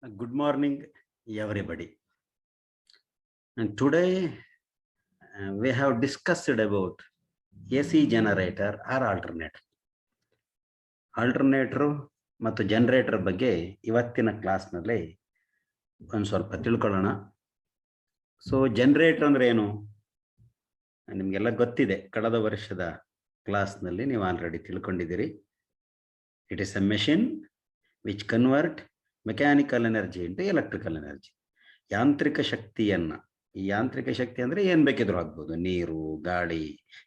Good morning, everybody. And today we have discussed about AC generator or alternator. Alternator ಮತ್ತು generator ಬಗ್ಗೆ ಇವತ್ತಿನ ಕ್ಲಾಸ್ನಲ್ಲಿ ಒಂದು ಸ್ವಲ್ಪ ತಿಳ್ಕೊಳ್ಳೋಣ. ಸೊ ಜನರೇಟರ್ ಅಂದ್ರೆ ಏನು ನಿಮಗೆಲ್ಲ ಗೊತ್ತಿದೆ, ಕಳೆದ ವರ್ಷದ ಕ್ಲಾಸ್ನಲ್ಲಿ ನೀವು ಆಲ್ರೆಡಿ ತಿಳ್ಕೊಂಡಿದ್ದೀರಿ. It is a machine which convert mechanical energy into electrical energy. ಯಾಂತ್ರಿಕ ಶಕ್ತಿಯನ್ನ, ಈ ಯಾಂತ್ರಿಕ ಶಕ್ತಿ ಅಂದ್ರೆ ಏನ್ ಬೇಕಿದ್ರು ಆಗ್ಬೋದು, ನೀರು, ಗಾಳಿ,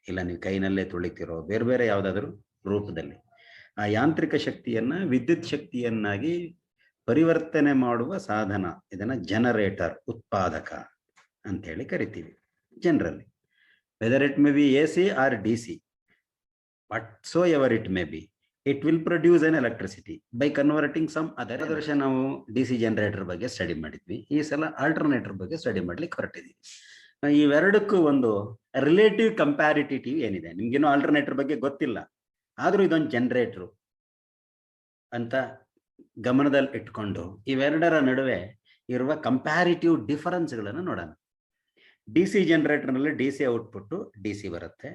ಇಲ್ಲ ನೀವು ಕೈನಲ್ಲೇ ತುಳಿತಿರೋ ಬೇರೆ ಬೇರೆ ಯಾವುದಾದ್ರೂ ರೂಪದಲ್ಲಿ ಆ ಯಾಂತ್ರಿಕ ಶಕ್ತಿಯನ್ನ ವಿದ್ಯುತ್ ಶಕ್ತಿಯನ್ನಾಗಿ ಪರಿವರ್ತನೆ ಮಾಡುವ ಸಾಧನ. ಇದನ್ನ ಜನರೇಟರ್, ಉತ್ಪಾದಕ ಅಂತ ಹೇಳಿ ಕರಿತೀವಿ generally. Whether it may be A C or D C, but so ever it may be, it will produce an electricity by converting some other. ವರ್ಷ ನಾವು ಡಿ ಸಿ ಜನರೇಟರ್ ಬಗ್ಗೆ ಸ್ಟಡಿ ಮಾಡಿದ್ವಿ. ಈ ಸಲ ಆಲ್ಟರ್ನೇಟರ್ ಬಗ್ಗೆ ಸ್ಟಡಿ ಮಾಡ್ಲಿಕ್ಕೆ ಹೊರಟಿದ್ವಿ. ಇವೆರಡಕ್ಕೂ ಒಂದು relative comparative ಏನಿದೆ, ನಿಮ್ಗೇನು ಆಲ್ಟರ್ನೇಟರ್ ಬಗ್ಗೆ ಗೊತ್ತಿಲ್ಲ, ಆದ್ರೂ ಇದೊಂದು ಜನರೇಟರ್ ಅಂತ ಗಮನದಲ್ಲಿ ಇಟ್ಕೊಂಡು ಇವೆರಡರ ನಡುವೆ ಇರುವ ಕಂಪ್ಯಾರಿಟಿವ್ ಡಿಫರೆನ್ಸ್ಗಳನ್ನು ನೋಡೋಣ. ಡಿ ಸಿ ಜನರೇಟರ್ನಲ್ಲಿ D C output D C ಬರುತ್ತೆ.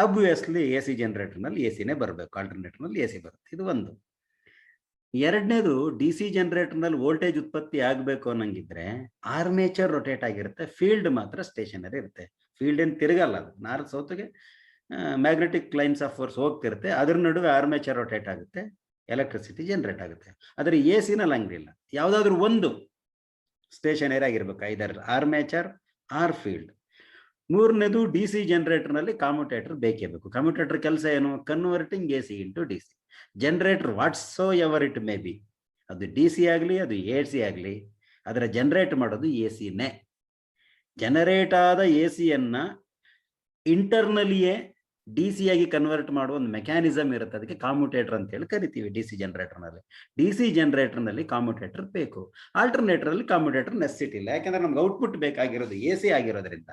ಆಬ್ವಿಯಸ್ಲಿ ಎ ಸಿ ಜನರೇಟರ್ನಲ್ಲಿ ಎ ಸಿನೇ ಬರಬೇಕು, ಆಲ್ಟರ್ನೇಟರ್ನಲ್ಲಿ ಎ ಸಿ ಬರುತ್ತೆ. ಇದು ಒಂದು. ಎರಡನೇದು, ಡಿ ಸಿ ಜನರೇಟರ್ನಲ್ಲಿ ವೋಲ್ಟೇಜ್ ಉತ್ಪತ್ತಿ ಆಗಬೇಕು ಅನ್ನಂಗಿದ್ರೆ ಆರ್ಮೇಚರ್ ರೊಟೇಟ್ ಆಗಿರುತ್ತೆ, ಫೀಲ್ಡ್ ಮಾತ್ರ ಸ್ಟೇಷನರಿ ಇರುತ್ತೆ. ಫೀಲ್ಡ್ ಏನು ತಿರುಗಲ್ಲ, ಅದು ನಾರ್ತ್ ಸೌತ್ಗೆ ಮ್ಯಾಗ್ನೆಟಿಕ್ ಲೈನ್ಸ್ ಆಫ್ ಫೋರ್ಸ್ ಹೋಗ್ತಿರುತ್ತೆ, ಅದ್ರ ನಡುವೆ ಆರ್ಮೇಚರ್ ರೊಟೇಟ್ ಆಗುತ್ತೆ, ಎಲೆಕ್ಟ್ರಿಸಿಟಿ ಜನರೇಟ್ ಆಗುತ್ತೆ. ಆದರೆ ಎ ಸಿನಲ್ಲಿ ಹಂಗಿಲ್ಲ, ಯಾವುದಾದ್ರೂ ಒಂದು ಸ್ಟೇಷನರಿ ಆಗಿರ್ಬೇಕು, ಐದರ್ ಆರ್ಮೇಚರ್ ಆರ್ ಫೀಲ್ಡ್. ಮೂರನೇದು, ಡಿ ಸಿ ಜನರೇಟರ್ನಲ್ಲಿ ಕಾಮ್ಯುಟೇಟರ್ ಬೇಕೇ ಬೇಕು. ಕಾಮ್ಯುಟೇಟರ್ ಕೆಲಸ ಏನು? Converting A C into D C. Generator what's so ever it may be, ಅದು ಡಿ ಸಿ ಆಗಲಿ ಅದು ಎ ಸಿ ಆಗಲಿ, ಅದರ ಜನರೇಟ್ ಮಾಡೋದು ಎ ಸಿನೇ. ಜನರೇಟ್ ಆದ ಎ ಸಿಯನ್ನ ಇಂಟರ್ನಲಿಯೇ ಡಿ ಸಿ ಆಗಿ ಕನ್ವರ್ಟ್ ಮಾಡುವ ಒಂದು ಮೆಕ್ಯಾನಿಸಮ್ ಇರುತ್ತೆ, ಅದಕ್ಕೆ ಕಾಮ್ಯುಟೇಟರ್ ಅಂತ ಹೇಳಿ ಕರಿತೀವಿ. ಡಿ ಸಿ ಜನರೇಟರ್ನಲ್ಲಿ ಡಿ ಸಿ ಜನರೇಟರ್ನಲ್ಲಿ ಕಾಮ್ಯುಟೇಟರ್ ಬೇಕು. ಆಲ್ಟರ್ನೇಟರಲ್ಲಿ ಕಾಮ್ಯುಟೇಟರ್ ನೆಸೆಸಿಟಿ ಇಲ್ಲ, ಯಾಕಂದ್ರೆ ನಮ್ಗೆ ಔಟ್ಪುಟ್ ಬೇಕಾಗಿರೋದು ಎ ಸಿ ಆಗಿರೋದ್ರಿಂದ,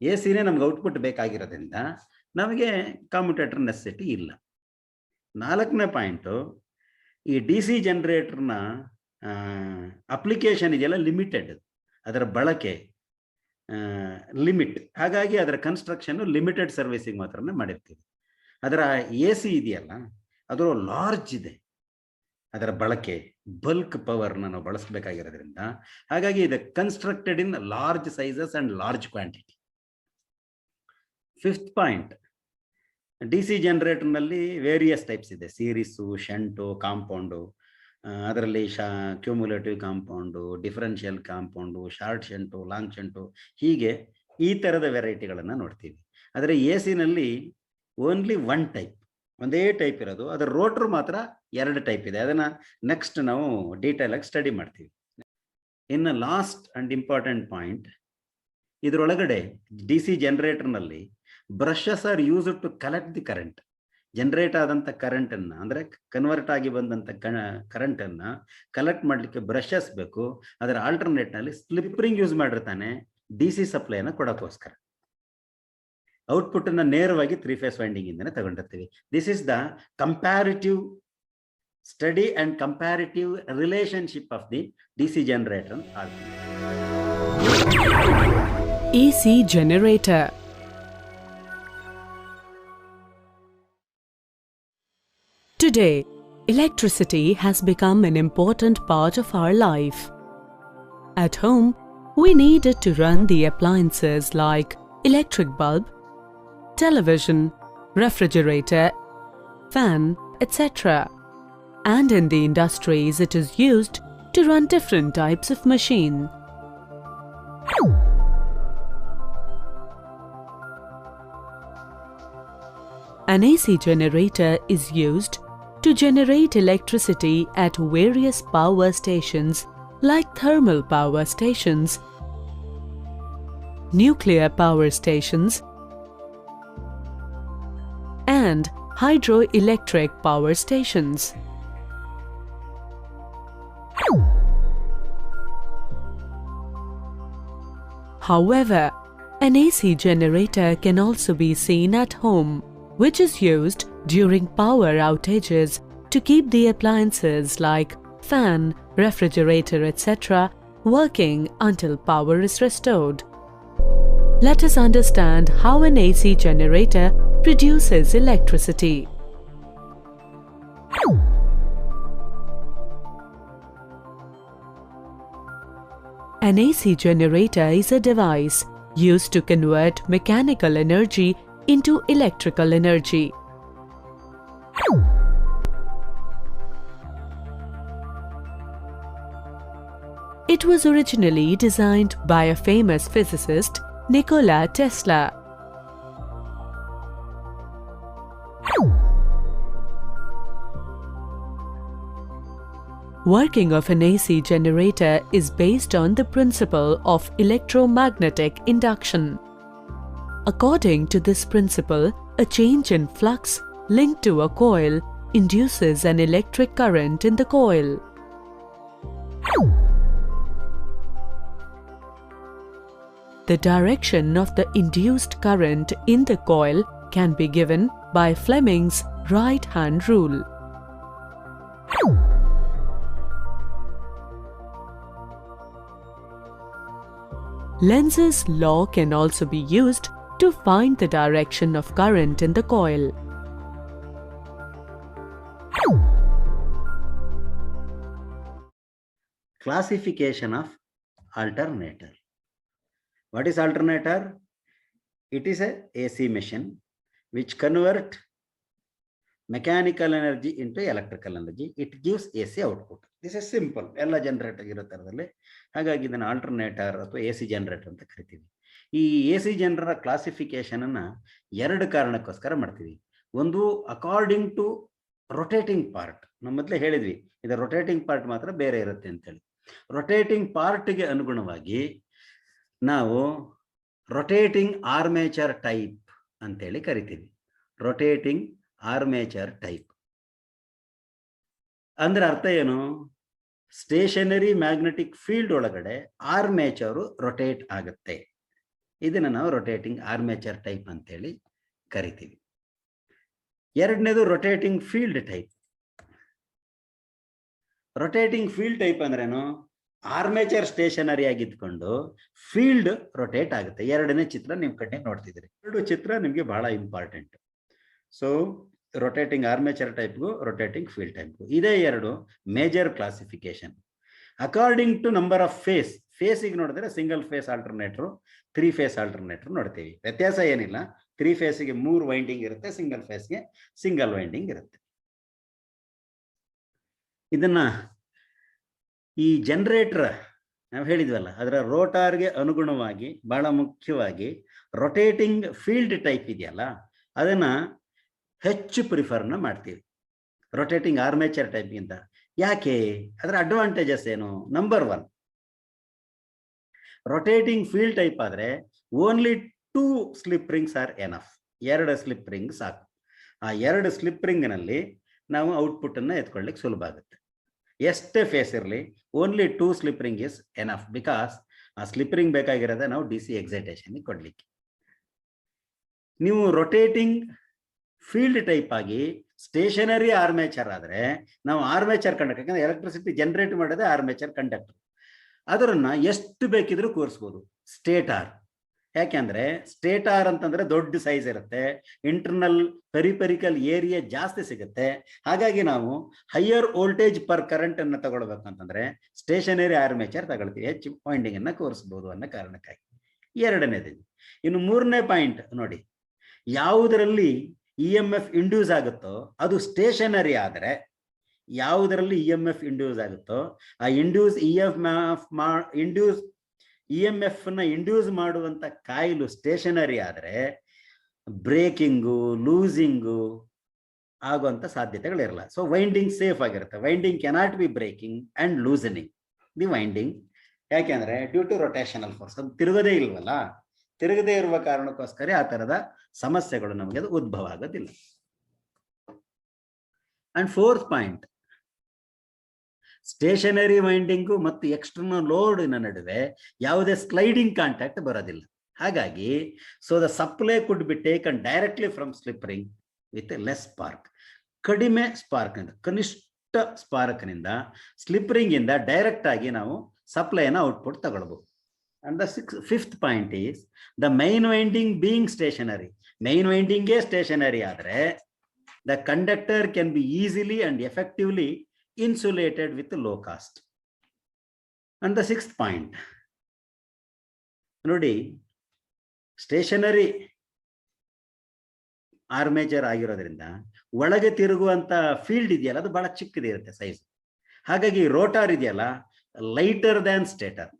ಎ ಸಿನೇ ನಮ್ಗೆ ಔಟ್ಪುಟ್ ಬೇಕಾಗಿರೋದ್ರಿಂದ ನಮಗೆ ಕಾಮ್ಯುಟೇಟರ್ ನೆಸೆಸಿಟಿ ಇಲ್ಲ. ನಾಲ್ಕನೇ ಪಾಯಿಂಟು, ಈ ಡಿ ಸಿ ಜನರೇಟರ್ನ ಅಪ್ಲಿಕೇಶನ್ ಇದೆಯಲ್ಲ ಲಿಮಿಟೆಡ್, ಅದರ ಬಳಕೆ ಲಿಮಿಟ್. ಹಾಗಾಗಿ ಅದರ ಕನ್ಸ್ಟ್ರಕ್ಷನ್ ಲಿಮಿಟೆಡ್ ಸರ್ವಿಸಿಂಗ್ ಮಾತ್ರನೇ ಮಾಡಿರ್ತೀವಿ. ಅದರ ಎ ಸಿ ಇದೆಯಲ್ಲ ಅದು ಲಾರ್ಜ್ ಇದೆ, ಅದರ ಬಳಕೆ ಬಲ್ಕ್ ಪವರ್ನ ನಾವು ಬಳಸಬೇಕಾಗಿರೋದ್ರಿಂದ ಹಾಗಾಗಿ ಇದು constructed in large sizes and large quantity. Fifth point, D C ಜನರೇಟರ್ನಲ್ಲಿ ವೇರಿಯಸ್ ಟೈಪ್ಸ್ ಇದೆ, ಸೀರೀಸು, ಶಂಟು, ಕಾಂಪೌಂಡು. ಅದರಲ್ಲಿ cumulative compound, differential compound, short shunt, long shunt, ಹೀಗೆ ಈ ಥರದ ವೆರೈಟಿಗಳನ್ನು ನೋಡ್ತೀವಿ. ಆದರೆ ಎ ಸಿನಲ್ಲಿ ಓನ್ಲಿ ಒನ್ ಟೈಪ್, ಒಂದೇ ಟೈಪ್ ಇರೋದು. ಅದರ ರೋಟ್ರು ಮಾತ್ರ ಎರಡು ಟೈಪ್ ಇದೆ, ಅದನ್ನು ನೆಕ್ಸ್ಟ್ ನಾವು ಡೀಟೇಲ್ ಆಗಿ ಸ್ಟಡಿ ಮಾಡ್ತೀವಿ. ಇನ್ನು ಲಾಸ್ಟ್ ಅಂಡ್ ಇಂಪಾರ್ಟೆಂಟ್ ಪಾಯಿಂಟ್, ಇದರೊಳಗಡೆ ಡಿ ಸಿ ಜನರೇಟರ್ನಲ್ಲಿ brushes are used to collect the current. Generate ಆದಂಥ ಕರೆಂಟನ್ನು, ಅಂದರೆ ಕನ್ವರ್ಟ್ ಆಗಿ ಬಂದಂಥ ಕರೆಂಟನ್ನು ಕಲೆಕ್ಟ್ ಮಾಡಲಿಕ್ಕೆ ಬ್ರಷಸ್ ಬೇಕು. ಅದರ ಆಲ್ಟರ್ನೇಟ್ನಲ್ಲಿ ಸ್ಲಿಪ್ ರಿಂಗ್ ಯೂಸ್ ಮಾಡಿರ್ತಾನೆ ಡಿ ಸಿ ಸಪ್ಲೈನ ಕೊಡೋಕ್ಕೋಸ್ಕರ. ಔಟ್ಪುಟ್ಟನ್ನು ನೇರವಾಗಿ 3 ಫೇಸ್ ವೈಂಡಿಂಗ್ ಇಂದನೇ ತಗೊಂಡಿರ್ತೀವಿ. This is the comparative study and comparative relationship of the D C generator and alternator. AC generator. Today, electricity has become an important part of our life. At home, we need it to run the appliances like electric bulb, television, refrigerator, fan, etc. And in the industries, it is used to run different types of machine. An AC generator is used to generate electricity at various power stations like thermal power stations, nuclear power stations, and hydroelectric power stations. However, an AC generator can also be seen at home, which is used during power outages to keep the appliances like fan, refrigerator, etc., working until power is restored. Let us understand how an AC generator produces electricity. An AC generator is a device used to convert mechanical energy into electrical energy. It was originally designed by a famous physicist, Nikola Tesla. Working of an AC generator is based on the principle of electromagnetic induction. According to this principle, a change in flux linked to a coil induces an electric current in the coil. The direction of the induced current in the coil can be given by Fleming's right-hand rule. Lenz's law can also be used to find the direction of current in the coil. Classification of alternator. What is alternator? It is a AC machine which convert mechanical energy into electrical energy. It gives AC output. This is simple. ಎಲ್ಲ generator ಇರೋ ಥರದಲ್ಲಿ. ಹಾಗಾಗಿ ಇದನ್ನು alternator ಅಥವಾ AC generator ಅಂತ ಕರಿತೀವಿ. ಈ AC ಜನರ ಕ್ಲಾಸಿಫಿಕೇಶನ್ ಅನ್ನ ಎರಡು ಕಾರಣಕ್ಕೋಸ್ಕರ ಮಾಡ್ತೀವಿ. ಒಂದು ಅಕಾರ್ಡಿಂಗ್ ಟು ರೊಟೇಟಿಂಗ್ ಪಾರ್ಟ್. ನಾವು ಮೊದಲೇ ಹೇಳಿದ್ವಿ ಇದು ರೊಟೇಟಿಂಗ್ ಪಾರ್ಟ್ ಮಾತ್ರ ಬೇರೆ ಇರುತ್ತೆ ಅಂತೇಳಿ. ರೊಟೇಟಿಂಗ್ ಪಾರ್ಟ್ಗೆ ಅನುಗುಣವಾಗಿ ನಾವು ರೊಟೇಟಿಂಗ್ ಆರ್ಮೇಚರ್ ಟೈಪ್ ಅಂತೇಳಿ ಕರಿತೀವಿ. ರೊಟೇಟಿಂಗ್ ಆರ್ಮೇಚರ್ ಟೈಪ್ ಅಂದ್ರೆ ಅರ್ಥ ಏನು? ಸ್ಟೇಷನರಿ ಮ್ಯಾಗ್ನೆಟಿಕ್ ಫೀಲ್ಡ್ ಒಳಗಡೆ ಆರ್ಮೇಚರು ರೊಟೇಟ್ ಆಗುತ್ತೆ. ಇದನ್ನ ನಾವು ರೊಟೇಟಿಂಗ್ ಆರ್ಮೇಚರ್ ಟೈಪ್ ಅಂತೇಳಿ ಕರಿತೀವಿ. ಎರಡನೇದು rotating field type. Rotating field type ಅಂದ್ರೇನು? ಆರ್ಮೇಚರ್ ಸ್ಟೇಷನರಿ ಆಗಿದ್ಕೊಂಡು ಫೀಲ್ಡ್ ರೊಟೇಟ್ ಆಗುತ್ತೆ. ಎರಡನೇ ಚಿತ್ರ ನಿಮ್ ಕಡೆ ನೋಡ್ತಿದ್ದೀರಿ. ಎರಡು ಚಿತ್ರ ನಿಮ್ಗೆ ಬಹಳ ಇಂಪಾರ್ಟೆಂಟ್. ಸೊ ರೊಟೇಟಿಂಗ್ ಆರ್ಮೇಚರ್ ಟೈಪ್ಗೂ ರೊಟೇಟಿಂಗ್ ಫೀಲ್ಡ್ ಟೈಪ್ಗೂ ಇದೇ ಎರಡು major classification. According to number of ಫೇಸಿಗೆ ನೋಡಿದ್ರೆ single phase alternator, 3 phase alternator ನೋಡ್ತೀವಿ. ವ್ಯತ್ಯಾಸ ಏನಿಲ್ಲ. 3 ಫೇಸ್ಗೆ 3 ವೈಂಡಿಂಗ್ ಇರುತ್ತೆ, ಸಿಂಗಲ್ ಫೇಸ್ಗೆ ಸಿಂಗಲ್ ವೈಂಡಿಂಗ್ ಇರುತ್ತೆ. ಇದನ್ನ ಈ ಜನರೇಟರ್ ನಾವು ಹೇಳಿದ್ವಲ್ಲ, ಅದರ ರೋಟಾರ್ಗೆ ಅನುಗುಣವಾಗಿ ಬಹಳ ಮುಖ್ಯವಾಗಿ ರೊಟೇಟಿಂಗ್ ಫೀಲ್ಡ್ ಟೈಪ್ ಇದೆಯಲ್ಲ ಅದನ್ನ ಹೆಚ್ಚು ಪ್ರಿಫರ್ನ ಮಾಡ್ತೀವಿ ರೊಟೇಟಿಂಗ್ ಆರ್ಮೇಚರ್ ಟೈಪ್ಗಿಂತ. ಯಾಕೆ? ಅದರ ಅಡ್ವಾಂಟೇಜಸ್ ಏನು? ನಂಬರ್ 1, ರೊಟೇಟಿಂಗ್ ಫೀಲ್ಡ್ ಟೈಪ್ ಆದ್ರೆ only 2 slip rings are enough. 2 slip ring ಸಾಕು. ಆ 2 ಸ್ಲಿಪ್ ರಿಂಗ್ನಲ್ಲಿ ನಾವು ಔಟ್ಪುಟ್ ಅನ್ನ ಎತ್ಕೊಳ್ಳಿಕ್ಕೆ ಸುಲಭ ಆಗುತ್ತೆ. ಎಷ್ಟೇ ಫೇಸ್ ಇರಲಿ only 2 slip ring is enough. Because ಆ ಸ್ಲಿಪ್ ರಿಂಗ್ ಬೇಕಾಗಿರೋದೇ ನಾವು DC ಎಕ್ಸೈಟೇಷನ್ ಕೊಡ್ಲಿಕ್ಕೆ. ನೀವು ರೊಟೇಟಿಂಗ್ ಫೀಲ್ಡ್ ಟೈಪ್ ಆಗಿ ಸ್ಟೇಷನರಿ ಆರ್ಮೇಚರ್ ಆದ್ರೆ ನಾವು ಆರ್ಮೇಚರ್ ಕಂಡಕ್ಟರ್, ಯಾಕಂದ್ರೆ ಎಲೆಕ್ಟ್ರಿಸಿಟಿ ಜನರೇಟ್ ಮಾಡೋದೇ ಆರ್ಮೇಚರ್ ಕಂಡಕ್ಟರ್, ಅದನ್ನ ಎಷ್ಟು ಬೇಕಿದ್ರೂ ಕೂರಿಸ್ಬೋದು. ಸ್ಟೇಟಾರ್ ಯಾಕೆಂದ್ರೆ ಸ್ಟೇಟಾರ್ ಅಂತಂದ್ರೆ ದೊಡ್ಡ ಸೈಜ್ ಇರುತ್ತೆ, ಇಂಟರ್ನಲ್ ಪೆರಿಪೆರಿಕಲ್ ಏರಿಯಾ ಜಾಸ್ತಿ ಸಿಗುತ್ತೆ. ಹಾಗಾಗಿ ನಾವು ಹೈಯರ್ ವೋಲ್ಟೇಜ್ ಪರ್ ಕರೆಂಟ್ ಅನ್ನ ತಗೊಳ್ಬೇಕು ಅಂತಂದ್ರೆ ಸ್ಟೇಷನರಿ ಆರ್ಮೇಚರ್ ತಗೊಳ್ತೀವಿ, ಹೆಚ್ಚು ವೈಂಡಿಂಗ್ ಅನ್ನ ಕೂರಿಸಬಹುದು ಅನ್ನೋ ಕಾರಣಕ್ಕಾಗಿ. ಎರಡನೇದು. ಇನ್ನು ಮೂರನೇ ಪಾಯಿಂಟ್ ನೋಡಿ, ಯಾವುದರಲ್ಲಿ EMF ಇಂಡ್ಯೂಸ್ ಆಗುತ್ತೋ ಅದು ಸ್ಟೇಷನರಿ ಆದ್ರೆ, ಯಾವುದರಲ್ಲಿ EMF ಇಂಡ್ಯೂಸ್ ಆಗುತ್ತೋ ಆ EMF ನ ಇಂಡ್ಯೂಸ್ ಮಾಡುವಂತ ಕಾಯಿಲು ಸ್ಟೇಷನರಿ ಆದ್ರೆ ಬ್ರೇಕಿಂಗು, ಲೂಸಿಂಗು ಆಗುವಂತ ಸಾಧ್ಯತೆಗಳಿರಲ್ಲ. ಸೊ ವೈಂಡಿಂಗ್ ಸೇಫ್ ಆಗಿರುತ್ತೆ. Winding cannot be breaking and loosening the winding. ಯಾಕೆಂದ್ರೆ ಡ್ಯೂ ಟು ರೊಟೇಷನಲ್ ಫೋರ್ಸ್, ಅದು ತಿರುಗದೇ ಇಲ್ವಲ್ಲ. ತಿರುಗದೇ ಇರುವ ಕಾರಣಕ್ಕೋಸ್ಕರ ಆ ತರದ ಸಮಸ್ಯೆಗಳು ನಮಗೆ ಅದು ಉದ್ಭವ ಆಗೋದಿಲ್ಲ. And 4th point, stationary winding ಮತ್ತು ಎಕ್ಸ್ಟರ್ನಲ್ ಲೋಡಿನ ನಡುವೆ ಯಾವುದೇ ಸ್ಲೈಡಿಂಗ್ ಕಾಂಟ್ಯಾಕ್ಟ್ ಬರೋದಿಲ್ಲ. ಹಾಗಾಗಿ so the supply could be taken directly from slip ring with less spark. ಕಡಿಮೆ ಸ್ಪಾರ್ಕ್ ಅಂತ, ಕನಿಷ್ಠ ಸ್ಪಾರ್ಕ್ನಿಂದ ಸ್ಲಿಪ್ ರಿಂಗ್ ಇಂದ ಡೈರೆಕ್ಟ್ ಆಗಿ ನಾವು ಸಪ್ಲೈನ ಔಟ್ಪುಟ್ ತಗೊಳ್ಬಹುದು. And the fifth point is the main winding being stationary. Main winding is stationary ಆದರೆ the conductor can be easily and effectively insulated with low cost. And the sixth point, ನೋಡಿ, stationery armature ಆಗಿರೋದ್ರಿಂದ ಒಳಗೆ ತಿರುಗುವಂತ field ಇದೆಯಲ್ಲ ಅದು ಬಹಳ ಚಿಕ್ಕದೇ ಇರುತ್ತೆ size. ಹಾಗಾಗಿ rotor ಇದೆಯಲ್ಲ lighter than stator.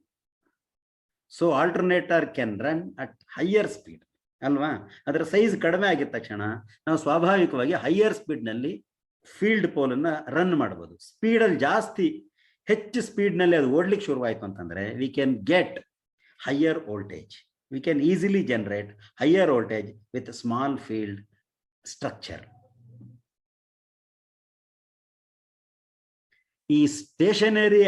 So alternator can run at higher speed ಅಲ್ವಾ. ಅದರ ಸೈಜ್ ಕಡಿಮೆ ಆಗಿದ ತಕ್ಷಣ ನಾವು ಸ್ವಾಭಾವಿಕವಾಗಿ ಹೈಯರ್ ಸ್ಪೀಡ್ ನಲ್ಲಿ ಫೀಲ್ಡ್ ಪೋಲ್ ಅನ್ನ ರನ್ ಮಾಡಬಹುದು. ಸ್ಪೀಡಲ್ಲಿ ಹೆಚ್ಚು ಸ್ಪೀಡ್ ನಲ್ಲಿ ಅದು ಓಡ್ಲಿಕ್ಕೆ ಶುರುವಾಯಿತು ಅಂತಂದ್ರೆ we can get higher voltage. We can easily generate higher voltage with a small field structure. ಈ ಸ್ಟೇಷನರಿ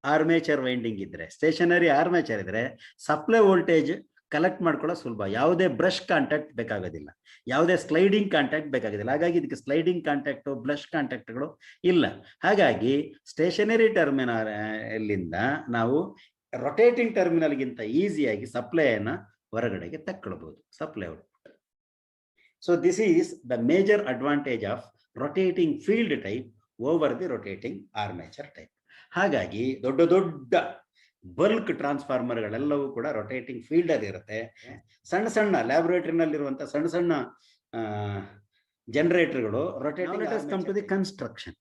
ಆರ್ಮೇಚರ್ ವೈಂಡಿಂಗ್ ಇದ್ರೆ, ಸ್ಟೇಷನರಿ ಆರ್ಮೇಚರ್ ಇದ್ರೆ ಸಪ್ಲೈ ವೋಲ್ಟೇಜ್ ಕಲೆಕ್ಟ್ ಮಾಡ್ಕೊಳ್ಳೋ ಸುಲಭ. ಯಾವುದೇ ಬ್ರಷ್ ಕಾಂಟ್ಯಾಕ್ಟ್ ಬೇಕಾಗೋದಿಲ್ಲ, ಯಾವುದೇ ಸ್ಲೈಡಿಂಗ್ ಕಾಂಟ್ಯಾಕ್ಟ್ ಬೇಕಾಗೋದಿಲ್ಲ. ಹಾಗಾಗಿ ಇದಕ್ಕೆ ಸ್ಲೈಡಿಂಗ್ ಕಾಂಟ್ಯಾಕ್ಟ್, ಬ್ರಷ್ ಕಾಂಟ್ಯಾಕ್ಟ್ಗಳು ಇಲ್ಲ. ಹಾಗಾಗಿ ಸ್ಟೇಷನರಿ ಟರ್ಮಿನಲ್ ಅಲ್ಲಿಂದ ನಾವು ರೊಟೇಟಿಂಗ್ ಟರ್ಮಿನಲ್ಗಿಂತ ಈಸಿಯಾಗಿ ಸಪ್ಲೈನ ಹೊರಗಡೆಗೆ ತಕ್ಕೊಳ್ಬಹುದು, supply output. So this is the major advantage of rotating field type over the rotating armature type. ಹಾಗಾಗಿ ದೊಡ್ಡ ದೊಡ್ಡ ಬಲ್ಕ್ ಟ್ರಾನ್ಸ್ಫಾರ್ಮರ್ಗಳೆಲ್ಲವೂ ಕೂಡ ರೊಟೇಟಿಂಗ್ ಫೀಲ್ಡ್ ಅಲ್ಲಿ ಇರುತ್ತೆ. ಸಣ್ಣ ಸಣ್ಣ ಲ್ಯಾಬೊರೇಟರಿನಲ್ಲಿರುವಂತ ಸಣ್ಣ ಸಣ್ಣ ಜನರೇಟರ್ಗಳು rotating. Come to the construction.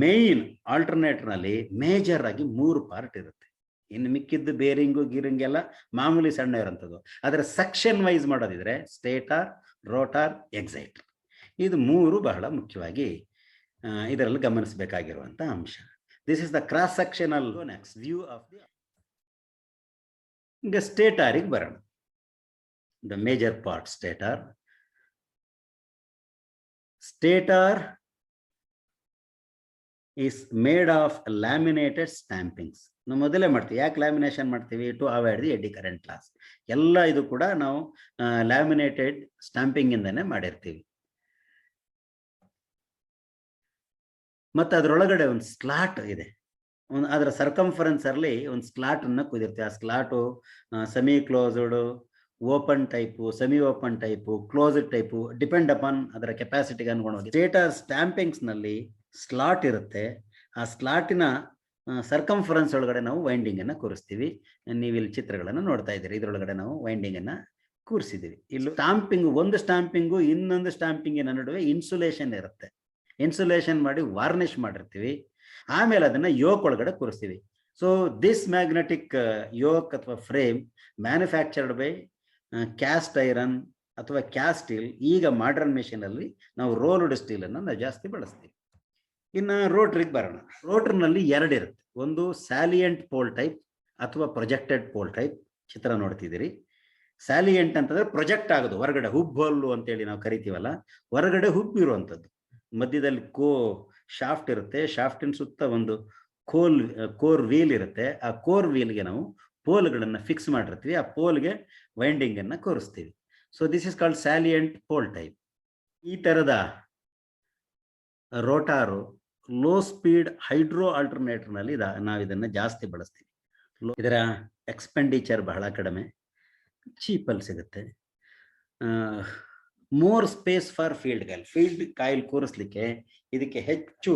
Main alternator ನಲ್ಲಿ ಮೇಜರ್ ಆಗಿ 3 ಪಾರ್ಟ್ ಇರುತ್ತೆ. ಇನ್ನು ಮಿಕ್ಕಿದ್ದು ಬೇರಿಂಗು ಗೀರಿಂಗ್ ಎಲ್ಲ ಮಾಮೂಲಿ ಸಣ್ಣ ಇರೋಂಥದ್ದು. ಅದರ ಸೆಕ್ಷನ್ ವೈಸ್ ಮಾಡೋದಿದ್ರೆ ಸ್ಟೇಟರ್, ರೋಟಾರ್, ಎಕ್ಸೈಟರ್, ಇದು 3 ಬಹಳ ಮುಖ್ಯವಾಗಿ ಇದರಲ್ಲಿ ಗಮನಿಸಬೇಕಾಗಿರುವಂತ ಅಂಶ. This is the cross sectional view of the. ಈಗ ಸ್ಟೇಟರಿಗೆ ಬರೋಣ. The major part stator. Stator is made of laminated stampings. ನಾವು ಮೊದಲೇ ಮಾಡ್ತೀವಿ. ಯಾಕೆ ಲ್ಯಾಮಿನೇಷನ್ ಮಾಡ್ತೀವಿ? To avoid the eddy current loss. ಎಲ್ಲ ಇದು ಕೂಡ ನಾವು ಲ್ಯಾಮಿನೇಟೆಡ್ ಸ್ಟಾಂಪಿಂಗ್ ಇಂದಾನೆ ಮಾಡಿರ್ತೀವಿ. ಮತ್ತೆ ಅದರೊಳಗಡೆ ಒಂದು ಸ್ಲಾಟ್ ಇದೆ. ಅದರ ಸರ್ಕಂಫರೆನ್ಸ್ ಅಲ್ಲಿ ಒಂದು ಸ್ಲಾಟ್ ಅನ್ನ ಕುದಿರ್ತೀವಿ. ಆ slot semi closed, open type, semi open type, closed type, depend upon ಅದರ ಕೆಪಾಸಿಟಿಗೆ ಅನುಗುಣವಾಗಿ. ಸ್ಟೇಟರ್ ಸ್ಟಾಂಪಿಂಗ್ಸ್ ನಲ್ಲಿ ಸ್ಲಾಟ್ ಇರುತ್ತೆ. ಆ ಸ್ಲಾಟಿನ ಸರ್ಕಂಫರೆನ್ಸ್ ಒಳಗಡೆ ನಾವು ವೈಂಡಿಂಗ್ ಅನ್ನ ಕೂರಿಸ್ತೀವಿ. ನೀವು ಇಲ್ಲಿ ಚಿತ್ರಗಳನ್ನು ನೋಡ್ತಾ ಇದ್ದೀರಿ. ಇದರೊಳಗಡೆ ನಾವು ವೈಂಡಿಂಗ್ ಅನ್ನ ಕೂರಿಸಿದೀವಿ. ಇಲ್ಲಿ ಸ್ಟಾಂಪಿಂಗ್, ಒಂದು ಸ್ಟಾಂಪಿಂಗು ಇನ್ನೊಂದು ಸ್ಟಾಂಪಿಂಗಿನ ನಡುವೆ ಇನ್ಸುಲೇಷನ್ ಇರುತ್ತೆ. ಇನ್ಸುಲೇಷನ್ ಮಾಡಿ ವಾರ್ನಿಷ್ ಮಾಡಿರ್ತೀವಿ. ಆಮೇಲೆ ಅದನ್ನ ಯೋಕ್ ಒಳಗಡೆ ಕೂರಿಸ್ತೀವಿ. ಸೊ ದಿಸ್ ಮ್ಯಾಗ್ನೆಟಿಕ್ ಯೋಕ್ ಅಥವಾ frame manufactured by caste iron ಅಥವಾ ಕ್ಯಾಸ್ಟ್ ಸ್ಟೀಲ್. ಈಗ ಮಾಡರ್ನ್ ಮೆಷಿನ್ ಅಲ್ಲಿ ನಾವು ರೋಲ್ಡ್ ಸ್ಟೀಲ್ ಅನ್ನ ನಾವು ಜಾಸ್ತಿ ಬಳಸ್ತೀವಿ. ಇನ್ನು ರೋಟ್ರಿಗೆ ಬರೋಣ. ರೋಟರ್ನಲ್ಲಿ 2 ಇರುತ್ತೆ. ಒಂದು ಸ್ಯಾಲಿಯಂಟ್ ಪೋಲ್ ಟೈಪ್ ಅಥವಾ ಪ್ರೊಜೆಕ್ಟೆಡ್ ಪೋಲ್ ಟೈಪ್. ಚಿತ್ರ ನೋಡ್ತಿದ್ದೀರಿ. ಸ್ಯಾಲಿಯಂಟ್ ಅಂತಂದ್ರೆ ಪ್ರೊಜೆಕ್ಟ್ ಆಗೋದು, ಹೊರಗಡೆ ಹುಬ್ಬಲ್ಲು ಅಂತೇಳಿ ನಾವು ಕರಿತೀವಲ್ಲ, ಹೊರಗಡೆ ಹುಬ್ಬು ಇರುವಂಥದ್ದು. ಮಧ್ಯದಲ್ಲಿ ಶಾಫ್ಟ್ ಇರುತ್ತೆ. ಶಾಫ್ಟಿನ ಸುತ್ತ ಒಂದು ಕೋರ್ ವೀಲ್ ಇರುತ್ತೆ. ಆ ಕೋರ್ ವೀಲ್ಗೆ ನಾವು ಪೋಲ್ಗಳನ್ನು ಫಿಕ್ಸ್ ಮಾಡಿರ್ತೀವಿ. ಆ ಪೋಲ್ಗೆ ವೈಂಡಿಂಗ್ ಅನ್ನ ಕೂರಿಸ್ತೀವಿ. So this is called salient pole type. ಈ ತರದ rotor low speed hydro alternator ನಲ್ಲಿ ನಾವು ಇದನ್ನ ಜಾಸ್ತಿ ಬಳಸ್ತೀವಿ. ಇದರ ಎಕ್ಸ್ಪೆಂಡಿಚರ್ ಬಹಳ ಕಡಿಮೆ, ಚೀಪಲ್ಲಿ ಸಿಗುತ್ತೆ. More space for field coil ಕೂರಿಸ್ಲಿಕ್ಕೆ ಇದಕ್ಕೆ ಹೆಚ್ಚು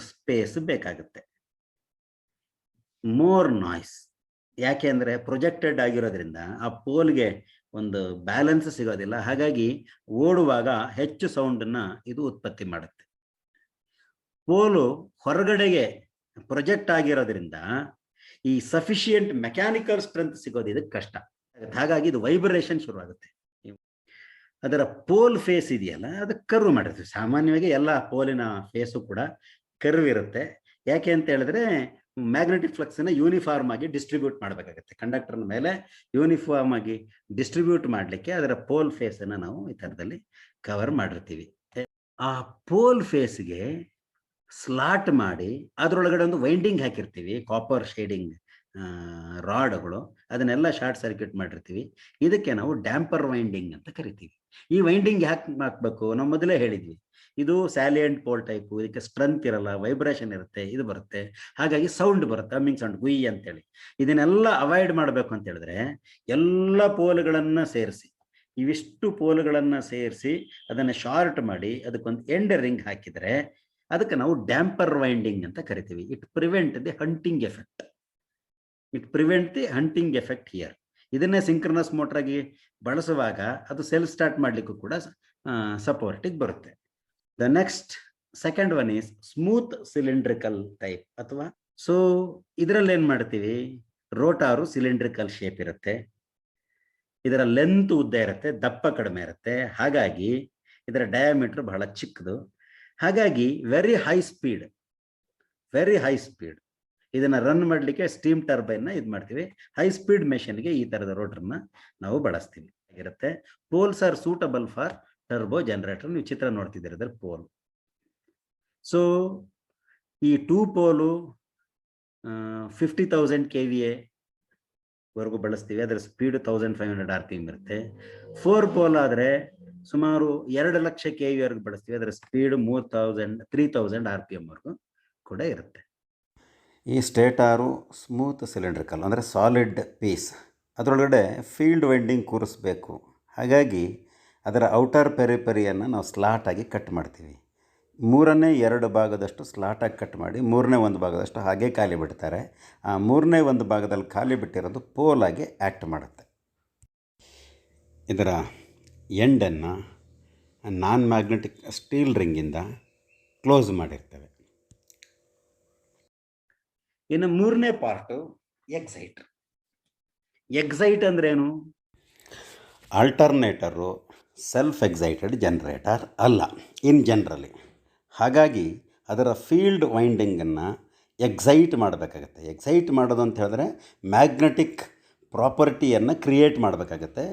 ಸ್ಪೇಸ್ ಬೇಕಾಗುತ್ತೆ. More noise. ಯಾಕೆ ಅಂದ್ರೆ ಪ್ರೊಜೆಕ್ಟೆಡ್ ಆಗಿರೋದ್ರಿಂದ ಆ ಪೋಲ್ಗೆ ಒಂದು ಬ್ಯಾಲೆನ್ಸ್ ಸಿಗೋದಿಲ್ಲ. ಹಾಗಾಗಿ ಓಡುವಾಗ ಹೆಚ್ಚು ಸೌಂಡ್ ಅನ್ನ ಇದು ಉತ್ಪತ್ತಿ ಮಾಡುತ್ತೆ. ಪೋಲು ಹೊರಗಡೆಗೆ ಪ್ರೊಜೆಕ್ಟ್ ಆಗಿರೋದ್ರಿಂದ ಈ ಸಫಿಶಿಯಂಟ್ ಮೆಕ್ಯಾನಿಕಲ್ ಸ್ಟ್ರೆಂತ್ ಸಿಗೋದು ಇದಕ್ಕೆ ಕಷ್ಟ. ಹಾಗಾಗಿ ಇದು ವೈಬ್ರೇಷನ್ ಶುರುವಾಗುತ್ತೆ. ಅದರ ಪೋಲ್ ಫೇಸ್ ಇದೆಯಲ್ಲ, ಅದು ಕರ್ವ್ ಮಾಡಿರ್ತೀವಿ. ಸಾಮಾನ್ಯವಾಗಿ ಎಲ್ಲ ಪೋಲಿನ ಫೇಸು ಕೂಡ ಕರ್ವ್ ಇರುತ್ತೆ. ಯಾಕೆ ಅಂತ ಹೇಳಿದ್ರೆ ಮ್ಯಾಗ್ನೆಟಿಕ್ ಫ್ಲಕ್ಸ್ ಅನ್ನ ಯೂನಿಫಾರ್ಮ್ ಆಗಿ ಡಿಸ್ಟ್ರಿಬ್ಯೂಟ್ ಮಾಡಬೇಕಾಗುತ್ತೆ. ಕಂಡಕ್ಟರ್ ಮೇಲೆ ಯೂನಿಫಾರ್ಮ್ ಆಗಿ ಡಿಸ್ಟ್ರಿಬ್ಯೂಟ್ ಮಾಡಲಿಕ್ಕೆ ಅದರ ಪೋಲ್ ಫೇಸ್ ಅನ್ನ ನಾವು ಈ ತರದಲ್ಲಿ ಕವರ್ ಮಾಡಿರ್ತೀವಿ. ಆ ಪೋಲ್ ಫೇಸ್ಗೆ ಸ್ಲಾಟ್ ಮಾಡಿ ಅದರೊಳಗಡೆ ಒಂದು ವೈಂಡಿಂಗ್ ಹಾಕಿರ್ತೀವಿ. ಕಾಪರ್ ಶೇಡಿಂಗ್ ರಾಡ್ಗಳು, ಅದನ್ನೆಲ್ಲ ಶಾರ್ಟ್ ಸರ್ಕ್ಯೂಟ್ ಮಾಡಿರ್ತೀವಿ. ಇದಕ್ಕೆ ನಾವು ಡ್ಯಾಂಪರ್ ವೈಂಡಿಂಗ್ ಅಂತ ಕರಿತೀವಿ. ಈ ವೈಂಡಿಂಗ್ ಯಾಕೆ ಹಾಕ್ಬೇಕು? ನಾವು ಮೊದಲೇ ಹೇಳಿದ್ವಿ, ಇದು ಸ್ಯಾಲಿಯಂಟ್ ಪೋಲ್ ಟೈಪು, ಇದಕ್ಕೆ ಸ್ಟ್ರೆಂತ್ ಇರಲ್ಲ, ವೈಬ್ರೇಷನ್ ಇರುತ್ತೆ, ಇದು ಬರುತ್ತೆ, ಹಾಗಾಗಿ ಸೌಂಡ್ ಬರುತ್ತೆ, ಹಮ್ಮಿಂಗ್ ಸೌಂಡ್, ಗುಯ್ ಅಂತೇಳಿ. ಇದನ್ನೆಲ್ಲ ಅವಾಯ್ಡ್ ಮಾಡಬೇಕು ಅಂತ ಹೇಳಿದ್ರೆ ಎಲ್ಲ ಪೋಲ್ಗಳನ್ನ ಸೇರಿಸಿ, ಇವಿಷ್ಟು ಪೋಲ್ಗಳನ್ನ ಸೇರಿಸಿ ಅದನ್ನ ಶಾರ್ಟ್ ಮಾಡಿ ಅದಕ್ಕೊಂದು ಎಂಡ್ ರಿಂಗ್ ಹಾಕಿದ್ರೆ ಅದಕ್ಕೆ ನಾವು ಡ್ಯಾಂಪರ್ ವೈಂಡಿಂಗ್ ಅಂತ ಕರಿತೀವಿ. It prevent the hunting effect. It prevent the hunting effect here. ಇದನ್ನೇ ಸಿಂಕ್ರನಸ್ ಮೋಟರ್ ಆಗಿ ಬಳಸುವಾಗ ಅದು ಸೆಲ್ಫ್ ಸ್ಟಾರ್ಟ್ ಮಾಡ್ಲಿಕ್ಕೂ ಕೂಡ ಸಪೋರ್ಟಿಗೆ ಬರುತ್ತೆ. The next second one is smooth cylindrical type ಅಥವಾ ಸೊ ಇದರಲ್ಲಿ ಏನ್ ಮಾಡ್ತೀವಿ, ರೋಟಾರು ಸಿಲಿಂಡ್ರಿಕಲ್ ಶೇಪ್ ಇರುತ್ತೆ, ಇದರ ಲೆಂತ್ ಉದ್ದ ಇರುತ್ತೆ, ದಪ್ಪ ಕಡಿಮೆ ಇರುತ್ತೆ, ಹಾಗಾಗಿ ಇದರ ಡಯಾಮೀಟರ್ ಬಹಳ ಚಿಕ್ಕದು, ಹಾಗಾಗಿ ವೆರಿ ಹೈ ಸ್ಪೀಡ್ ಇದನ್ನ ರನ್ ಮಾಡಲಿಕ್ಕೆ ಸ್ಟೀಮ್ ಟರ್ಬೈನ್ ಇದು ಮಾಡ್ತೀವಿ. ಹೈ ಸ್ಪೀಡ್ ಮೆಷಿನ್ಗೆ ಈ ತರದ ರೋಟರ್ನ ನಾವು ಬಳಸ್ತೀವಿ ಇರುತ್ತೆ. Poles are suitable for turbo generator. ನೀವು ಚಿತ್ರ ನೋಡ್ತಿದ್ದೀರ ಅದ್ರ ಪೋಲ್. ಸೊ ಈ 2 ಪೋಲು 50,000 KVA ವರೆಗೂ ಬಳಸ್ತೀವಿ. ಅದರ ಸ್ಪೀಡ್ 1500 RPM ಇರುತ್ತೆ. 4 ಪೋಲ್ ಆದ್ರೆ ಸುಮಾರು 2 ಲಕ್ಷ KV ವರೆಗೂ ಬಳಸ್ತೀವಿ. ಅದರ ಸ್ಪೀಡ್ 3000 RPM ವರೆಗೂ ಕೂಡ ಇರುತ್ತೆ. ಈ ಸ್ಟೇಟಾರು ಸ್ಮೂತ್ ಸಿಲಿಂಡ್ರಿಕಲ್ ಅಂದರೆ ಸಾಲಿಡ್ ಪೀಸ್, ಅದರೊಳಗಡೆ ಫೀಲ್ಡ್ ವೈಂಡಿಂಗ್ ಕೂರಿಸ್ಬೇಕು. ಹಾಗಾಗಿ ಅದರ ಔಟರ್ ಪೆರಿಪೆರಿಯನ್ನು ನಾವು ಸ್ಲಾಟಾಗಿ ಕಟ್ ಮಾಡ್ತೀವಿ. 3ನೇ 2 ಭಾಗದಷ್ಟು ಸ್ಲಾಟಾಗಿ ಕಟ್ ಮಾಡಿ 3ನೇ 1 ಭಾಗದಷ್ಟು ಹಾಗೆ ಖಾಲಿ ಬಿಡ್ತಾರೆ. ಆ 3ನೇ 1 ಭಾಗದಲ್ಲಿ ಖಾಲಿ ಬಿಟ್ಟಿರೋದು ಪೋಲಾಗಿ ಆ್ಯಕ್ಟ್ ಮಾಡುತ್ತೆ. ಇದರ ಎಂಡನ್ನು ನಾನ್ ಮ್ಯಾಗ್ನೆಟಿಕ್ ಸ್ಟೀಲ್ ರಿಂಗಿಂದ ಕ್ಲೋಸ್ ಮಾಡಿರ್ತೇವೆ. ಇನ್ನು 3ನೇ ಪಾರ್ಟು ಎಕ್ಸೈಟರ್. ಎಕ್ಸೈಟ್ ಅಂದ್ರೆ ಏನು? ಆಲ್ಟರ್ನೇಟರು ಸೆಲ್ಫ್ ಎಕ್ಸೈಟೆಡ್ ಜನರೇಟರ್ ಅಲ್ಲ ಇನ್ ಜನರಲಿ. ಹಾಗಾಗಿ ಅದರ ಫೀಲ್ಡ್ ವೈಂಡಿಂಗನ್ನು ಎಕ್ಸೈಟ್ ಮಾಡಬೇಕಾಗತ್ತೆ. ಎಕ್ಸೈಟ್ ಮಾಡೋದು ಅಂತ ಹೇಳಿದ್ರೆ ಮ್ಯಾಗ್ನೆಟಿಕ್ ಪ್ರಾಪರ್ಟಿಯನ್ನು ಕ್ರಿಯೇಟ್ ಮಾಡಬೇಕಾಗತ್ತೆ,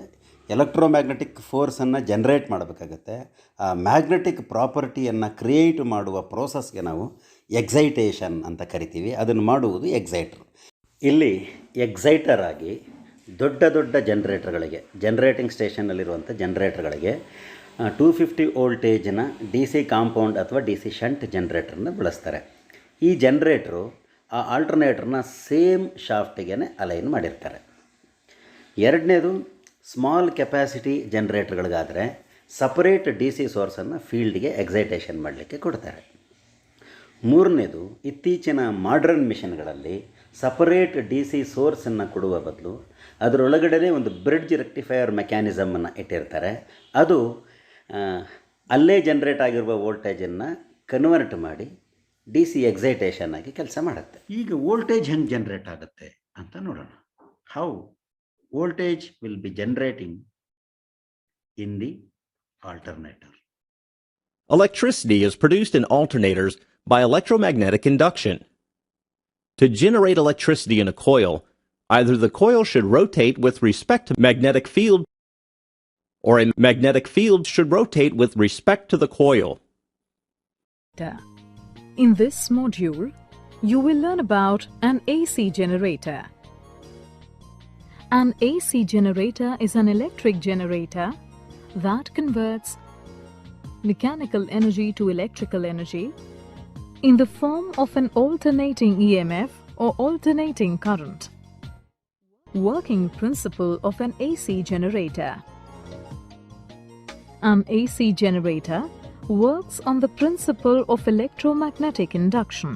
ಎಲೆಕ್ಟ್ರೋಮ್ಯಾಗ್ನೆಟಿಕ್ ಫೋರ್ಸನ್ನು ಜನ್ರೇಟ್ ಮಾಡಬೇಕಾಗತ್ತೆ. ಆ ಮ್ಯಾಗ್ನೆಟಿಕ್ ಪ್ರಾಪರ್ಟಿಯನ್ನು ಕ್ರಿಯೇಟ್ ಮಾಡುವ ಪ್ರೋಸೆಸ್ಗೆ ನಾವು ಎಕ್ಸೈಟೇಷನ್ ಅಂತ ಕರಿತೀವಿ. ಅದನ್ನು ಮಾಡುವುದು ಎಕ್ಸೈಟರ್. ಇಲ್ಲಿ ಎಕ್ಸೈಟರ್ ಆಗಿ ದೊಡ್ಡ ದೊಡ್ಡ ಜನರೇಟರ್ಗಳಿಗೆ, ಜನರೇಟಿಂಗ್ ಸ್ಟೇಷನ್ನಲ್ಲಿರುವಂಥ ಜನರೇಟರ್ಗಳಿಗೆ 250 ವೋಲ್ಟೇಜಿನ DC ಕಾಂಪೌಂಡ್ ಅಥವಾ DC ಶಂಟ್ ಜನರೇಟರ್ನ ಬಳಸ್ತಾರೆ. ಈ ಜನರೇಟ್ರು ಆ ಆಲ್ಟರ್ನೇಟರ್ನ ಸೇಮ್ ಶಾಫ್ಟಿಗೆ ಅಲೈನ್ ಮಾಡಿರ್ತಾರೆ. ಎರಡನೇದು ಸ್ಮಾಲ್ ಕೆಪಾಸಿಟಿ ಜನರೇಟರ್ಗಳಿಗಾದರೆ ಸಪರೇಟ್ DC ಸೋರ್ಸನ್ನು ಫೀಲ್ಡ್ಗೆ ಎಕ್ಸೈಟೇಷನ್ ಮಾಡಲಿಕ್ಕೆ ಕೊಡ್ತಾರೆ. ಮೂರನೇದು ಇತ್ತೀಚಿನ ಮಾಡ್ರನ್ ಮಿಷನ್ಗಳಲ್ಲಿ ಸಪರೇಟ್ DC ಸೋರ್ಸನ್ನು ಕೊಡುವ ಬದಲು ಅದರೊಳಗಡೆ ಒಂದು ಬ್ರಿಡ್ಜ್ ರೆಕ್ಟಿಫೈಯರ್ ಮೆಕ್ಯಾನಿಸಮನ್ನು ಇಟ್ಟಿರ್ತಾರೆ. ಅದು ಅಲ್ಲೇ ಜನರೇಟ್ ಆಗಿರುವ ವೋಲ್ಟೇಜನ್ನು ಕನ್ವರ್ಟ್ ಮಾಡಿ DC ಎಕ್ಸೈಟೇಷನ್ ಆಗಿ ಕೆಲಸ ಮಾಡುತ್ತೆ. ಈಗ ವೋಲ್ಟೇಜ್ ಹೆಂಗೆ ಜನರೇಟ್ ಆಗುತ್ತೆ ಅಂತ ನೋಡೋಣ. How voltage will be generating in the alternator. Electricity is produced in alternators by electromagnetic induction. To generate electricity in a coil, either the coil should rotate with respect to magnetic field, or a magnetic field should rotate with respect to the coil. In this module, you will learn about an AC generator. An AC generator is an electric generator that converts mechanical energy to electrical energy in the form of an alternating EMF or alternating current. Working principle of an AC generator. An AC generator works on the principle of electromagnetic induction.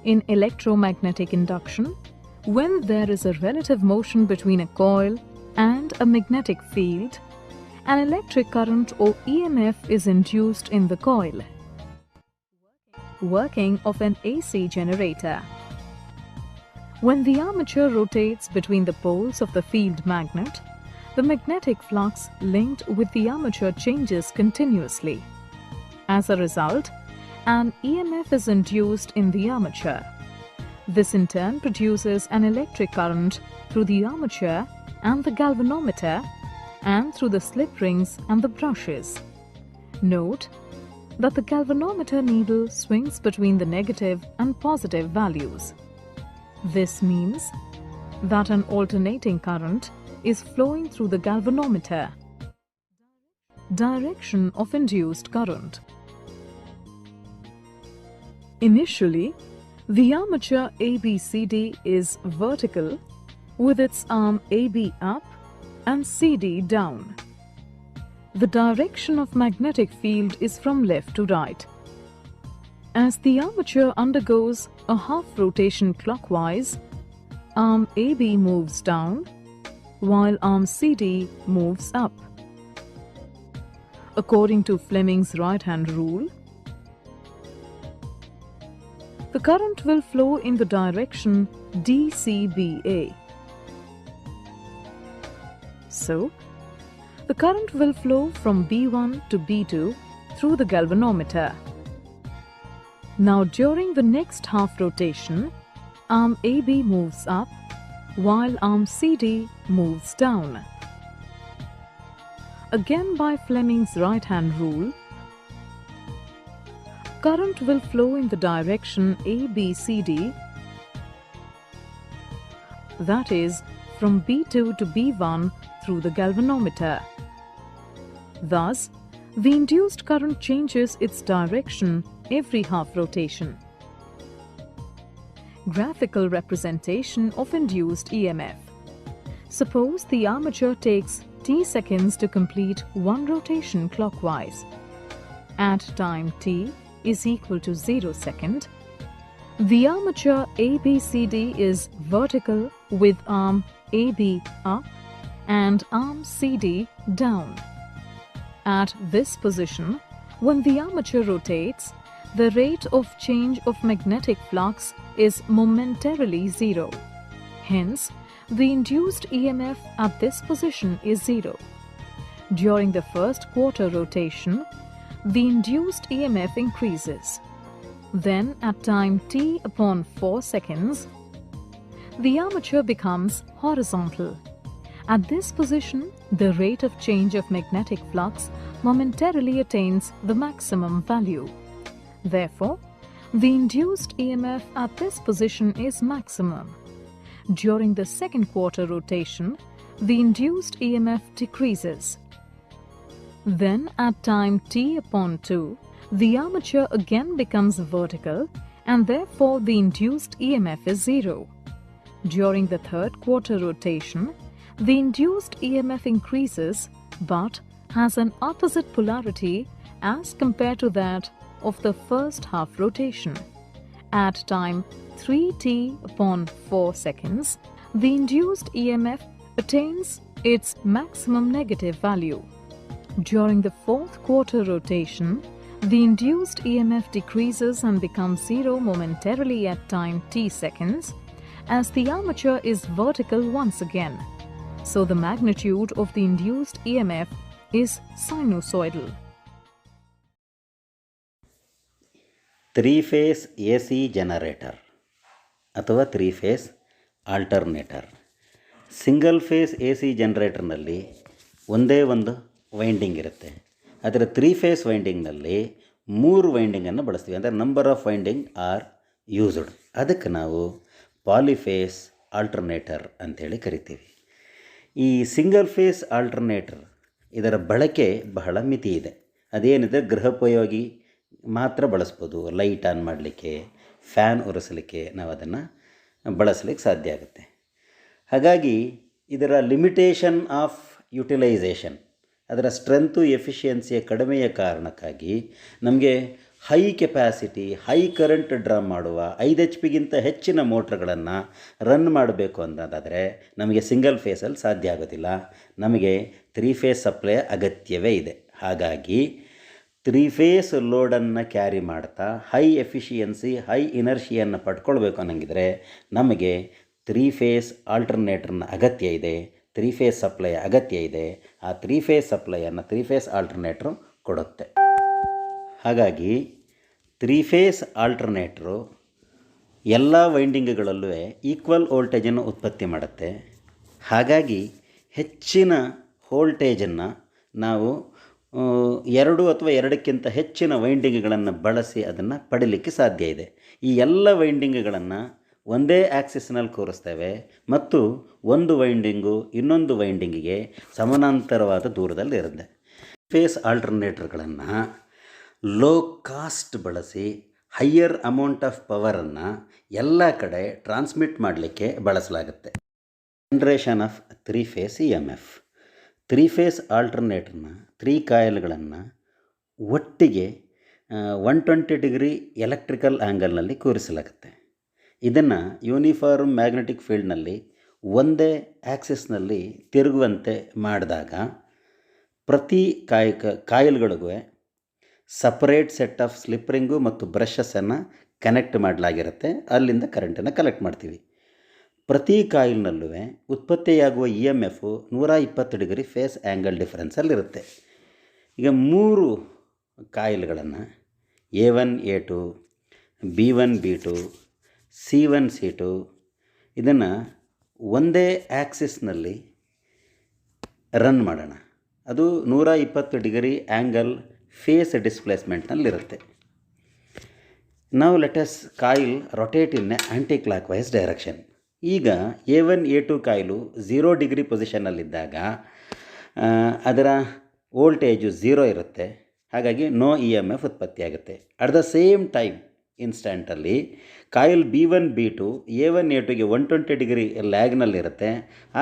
In electromagnetic induction, when there is a relative motion between a coil and a magnetic field, an electric current or EMF is induced in the coil. Working of an AC generator. When the armature rotates between the poles of the field magnet, the magnetic flux linked with the armature changes continuously. As a result, an EMF is induced in the armature. This in turn produces an electric current through the armature and the galvanometer and through the slip rings and the brushes. Note that the galvanometer needle swings between the negative and positive values. This means that an alternating current is flowing through the galvanometer. Direction of induced current. Initially, the armature ABCD is vertical with its arm AB up and CD down. The direction of magnetic field is from left to right. As the armature undergoes a half rotation clockwise, arm AB moves down while arm CD moves up. According to Fleming's right-hand rule, the current will flow in the direction DCBA. So, the current will flow from B1 to B2 through the galvanometer. Now, during the next half rotation, arm AB moves up while arm CD moves down. Again, by Fleming's right-hand rule, current will flow in the direction ABCD, that is, from B2 to B1 through the galvanometer. Thus, the induced current changes its direction every half rotation. Graphical representation of induced EMF. Suppose the armature takes t seconds to complete one rotation clockwise. At time t is equal to 0 second, the armature ABCD is vertical with arm AB up and arm CD down. At this position, when the armature rotates, the rate of change of magnetic flux is momentarily 0. Hence, the induced EMF at this position is 0. During the first quarter rotation, the induced EMF increases. Then, at time t upon 4 seconds, the armature becomes horizontal. At this position, the rate of change of magnetic flux momentarily attains the maximum value. Therefore, the induced EMF at this position is maximum. During the second quarter rotation, the induced EMF decreases. Then, at time t upon 2, the armature again becomes vertical and therefore the induced EMF is 0. During the third quarter rotation, the induced EMF increases but has an opposite polarity as compared to that of the first half rotation. At time 3t upon 4 seconds, the induced EMF attains its maximum negative value. During the fourth quarter rotation, the induced EMF decreases and becomes 0 momentarily at time t seconds, as the armature is vertical once again. So the magnitude of the induced EMF is sinusoidal. 3-phase AC generator ಅಥವಾ 3-phase alternator. Single phase AC ಜನರೇಟರ್ನಲ್ಲಿ ಒಂದೇ ಒಂದು winding ಇರುತ್ತೆ. ಅದರ 3-phase ವೈಂಡಿಂಗ್ನಲ್ಲಿ 3 ವೈಂಡಿಂಗನ್ನು ಬಳಸ್ತೀವಿ. ಅಂದರೆ number of winding are used. ಅದಕ್ಕೆ ನಾವು polyphase alternator ಅಂಥೇಳಿ ಕರಿತೀವಿ. ಈ ಸಿಂಗಲ್ ಫೇಸ್ ಆಲ್ಟರ್ನೇಟರ್ ಇದರ ಬಳಕೆ ಬಹಳ ಮಿತಿ ಇದೆ. ಅದೇನಿದೆ, ಗೃಹೋಪಯೋಗಿ ಮಾತ್ರ ಬಳಸ್ಬೋದು. ಲೈಟ್ ಆನ್ ಮಾಡಲಿಕ್ಕೆ, ಫ್ಯಾನ್ ಉರಿಸಲಿಕ್ಕೆ ನಾವು ಅದನ್ನು ಬಳಸಲಿಕ್ಕೆ ಸಾಧ್ಯ ಆಗುತ್ತೆ. ಹಾಗಾಗಿ ಇದರ ಲಿಮಿಟೇಷನ್ ಆಫ್ ಯುಟಿಲೈಸೇಷನ್, ಅದರ ಸ್ಟ್ರೆಂತು ಎಫಿಷಿಯನ್ಸಿಯ ಕಡಿಮೆಯ ಕಾರಣಕ್ಕಾಗಿ ನಮಗೆ high capacity, high current draw ಮಾಡುವ 5 HP ಹೆಚ್ಚಿನ ಮೋಟ್ರ್ಗಳನ್ನು ರನ್ ಮಾಡಬೇಕು ಅನ್ನೋದಾದರೆ ನಮಗೆ ಸಿಂಗಲ್ ಫೇಸಲ್ಲಿ ಸಾಧ್ಯ ಆಗೋದಿಲ್ಲ. ನಮಗೆ 3-phase ಸಪ್ಲೈ ಅಗತ್ಯವೇ ಇದೆ. ಹಾಗಾಗಿ 3-phase ಲೋಡನ್ನು ಕ್ಯಾರಿ ಮಾಡ್ತಾ ಹೈ ಎಫಿಷಿಯನ್ಸಿ, ಹೈ ಇನರ್ಷಿಯನ್ನು ಪಡ್ಕೊಳ್ಬೇಕು ಅನ್ನಂಗಿದ್ರೆ ನಮಗೆ 3-phase ಆಲ್ಟರ್ನೇಟರ್ನ ಅಗತ್ಯ ಇದೆ, 3-phase ಸಪ್ಲೈ ಅಗತ್ಯ ಇದೆ. ಆ 3-phase ಸಪ್ಲೈಯನ್ನು 3-phase ಆಲ್ಟರ್ನೇಟ್ರು ಕೊಡುತ್ತೆ. ಹಾಗಾಗಿ 3-phase ಆಲ್ಟರ್ನೇಟ್ರು ಎಲ್ಲ ವೈಂಡಿಂಗ್ಗಳಲ್ಲೂ ಈಕ್ವಲ್ ವೋಲ್ಟೇಜನ್ನು ಉತ್ಪತ್ತಿ ಮಾಡುತ್ತೆ. ಹಾಗಾಗಿ ಹೆಚ್ಚಿನ ವೋಲ್ಟೇಜನ್ನು ನಾವು 2 ಅಥವಾ 2ಕ್ಕಿಂತ ಹೆಚ್ಚಿನ ವೈಂಡಿಂಗ್ಗಳನ್ನು ಬಳಸಿ ಅದನ್ನು ಪಡೀಲಿಕ್ಕೆ ಸಾಧ್ಯ ಇದೆ. ಈ ಎಲ್ಲ ವೈಂಡಿಂಗ್ಗಳನ್ನು ಒಂದೇ ಆ್ಯಕ್ಸಿಸ್ನಲ್ಲಿ ಕೂರಿಸ್ತೇವೆ ಮತ್ತು ಒಂದು ವೈಂಡಿಂಗು ಇನ್ನೊಂದು ವೈಂಡಿಂಗಿಗೆ ಸಮಾನಾಂತರವಾದ ದೂರದಲ್ಲಿರುತ್ತೆ. ಫೇಸ್ ಆಲ್ಟರ್ನೇಟರ್ಗಳನ್ನು ಲೋ ಕಾಸ್ಟ್ ಬಳಸಿ ಹೈಯರ್ ಅಮೌಂಟ್ ಆಫ್ ಪವರನ್ನು ಎಲ್ಲ ಕಡೆ ಟ್ರಾನ್ಸ್ಮಿಟ್ ಮಾಡಲಿಕ್ಕೆ ಬಳಸಲಾಗುತ್ತೆ. Generation of 3 phase EMF. 3 phase ಆಲ್ಟರ್ನೇಟರ್ನ 3 ಕಾಯಿಲ್ಗಳನ್ನು ಒಟ್ಟಿಗೆ 120 ಡಿಗ್ರಿ ಎಲೆಕ್ಟ್ರಿಕಲ್ ಆ್ಯಂಗಲ್ನಲ್ಲಿ ಕೂರಿಸಲಾಗುತ್ತೆ. ಇದನ್ನು ಯೂನಿಫಾರ್ಮ್ ಮ್ಯಾಗ್ನೆಟಿಕ್ ಫೀಲ್ಡ್ನಲ್ಲಿ ಒಂದೇ ಆ್ಯಕ್ಸಿಸ್ನಲ್ಲಿ ತಿರುಗುವಂತೆ ಮಾಡಿದಾಗ ಪ್ರತಿ ಕಾಯಿಲ್ಗಳಿಗೂ separate set of slip ring ಮತ್ತು ಬ್ರಷಸ್ಸನ್ನು ಕನೆಕ್ಟ್ ಮಾಡಲಾಗಿರುತ್ತೆ. ಅಲ್ಲಿಂದ ಕರೆಂಟನ್ನು ಕಲೆಕ್ಟ್ ಮಾಡ್ತೀವಿ. ಪ್ರತಿ ಕಾಯಿಲ್ನಲ್ಲೂ ಉತ್ಪತ್ತಿಯಾಗುವ EMF 120 ಡಿಗ್ರಿ ಫೇಸ್ ಆ್ಯಂಗಲ್ ಡಿಫರೆನ್ಸಲ್ಲಿರುತ್ತೆ. ಈಗ 3 ಕಾಯಿಲ್ಗಳನ್ನು A1 A2 B1 B2 C1 C2 ಇದನ್ನು ಒಂದೇ ಆ್ಯಕ್ಸಿಸ್ನಲ್ಲಿ ರನ್ ಮಾಡೋಣ. ಅದು 120 ಡಿಗ್ರಿ ಆ್ಯಂಗಲ್ ಫೇಸ್ ಡಿಸ್ಪ್ಲೇಸ್ಮೆಂಟ್ನಲ್ಲಿರುತ್ತೆ. ನಾವು let us coil rotate in anticlockwise direction. ಈಗ A1 A2 ಕಾಯಿಲು 0 ಡಿಗ್ರಿ ಪೊಸಿಷನ್ನಲ್ಲಿದ್ದಾಗ ಅದರ ವೋಲ್ಟೇಜು 0 ಇರುತ್ತೆ. ಹಾಗಾಗಿ ನೋ EMF ಉತ್ಪತ್ತಿಯಾಗುತ್ತೆ. ಅಟ್ ದ ಸೇಮ್ ಟೈಮ್ ಇನ್ಸ್ಟಂಟಲ್ಲಿ ಕಾಯಿಲ್ B1 B2 A1 A2ಗೆ 120 ಡಿಗ್ರಿ ಲ್ಯಾಗ್ನಲ್ಲಿರುತ್ತೆ.